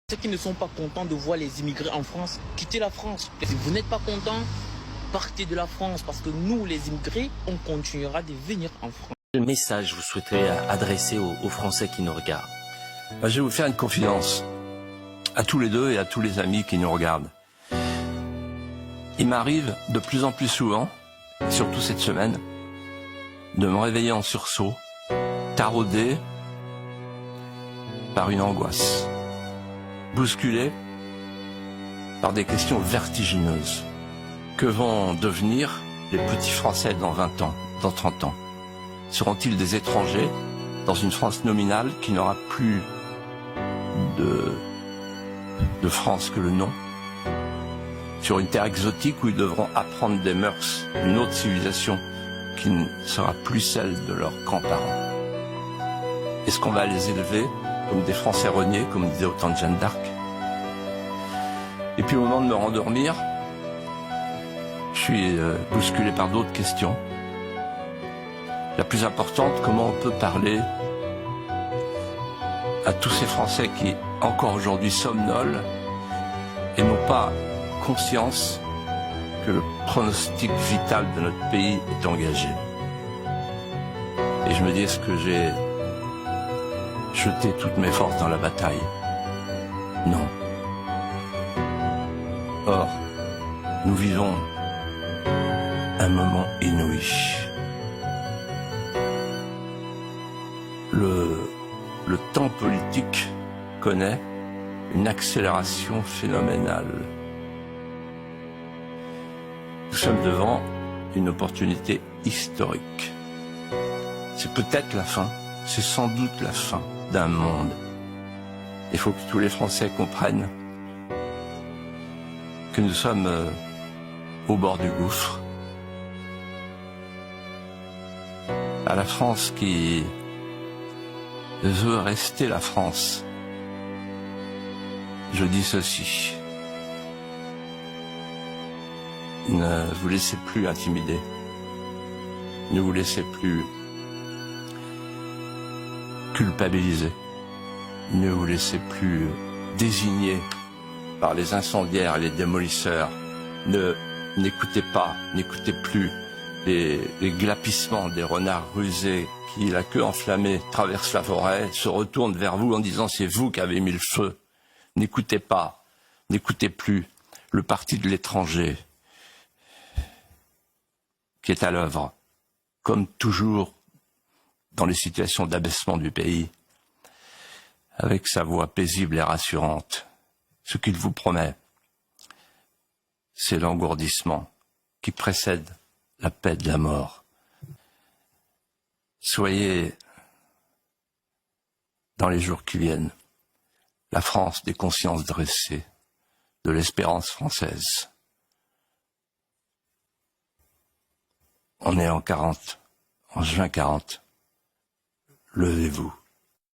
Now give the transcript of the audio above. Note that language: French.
Ceux qui ne sont pas contents de voir les immigrés en France, quittez la France. Si vous n'êtes pas content, partez de la France parce que nous, les immigrés, on continuera de venir en France. Quel message vous souhaiterez adresser aux Français qui nous regardent? Je vais vous faire une confidence à tous les deux et à tous les amis qui nous regardent. Il m'arrive de plus en plus souvent, surtout cette semaine, de me réveiller en sursaut, taraudé par une angoisse, bousculé par des questions vertigineuses. Que vont devenir les petits Français dans 20 ans, dans 30 ans? Seront-ils des étrangers dans une France nominale qui n'aura plus de France que le nom? Sur une terre exotique où ils devront apprendre des mœurs, une autre civilisation qui ne sera plus celle de leurs grands-parents? Est-ce qu'on va les élever comme des Français reniés, comme disait autant de Jeanne d'Arc? Et puis au moment de me rendormir, je suis bousculé par d'autres questions. La plus importante, comment on peut parler à tous ces Français qui, encore aujourd'hui, somnolent et n'ont pas conscience que le pronostic vital de notre pays est engagé. Et je me dis, est-ce que j'ai jeté toutes mes forces dans la bataille? Non. Or, nous vivons un moment inouï. Le temps politique connaît une accélération phénoménale. Nous sommes devant une opportunité historique. C'est peut-être la fin, c'est sans doute la fin d'un monde. Il faut que tous les Français comprennent que nous sommes au bord du gouffre. À la France qui veut rester la France, je dis ceci: ne vous laissez plus intimider, ne vous laissez plus culpabiliser, ne vous laissez plus désigner par les incendiaires et les démolisseurs. N'écoutez pas, n'écoutez plus les glapissements des renards rusés qui, la queue enflammée, traversent la forêt, se retournent vers vous en disant c'est vous qui avez mis le feu. N'écoutez pas, n'écoutez plus le parti de l'étranger qui est à l'œuvre, comme toujours dans les situations d'abaissement du pays, avec sa voix paisible et rassurante. Ce qu'il vous promet, c'est l'engourdissement qui précède la paix de la mort. Soyez, dans les jours qui viennent, la France des consciences dressées, de l'espérance française. On est en 40, en juin 40. Levez-vous.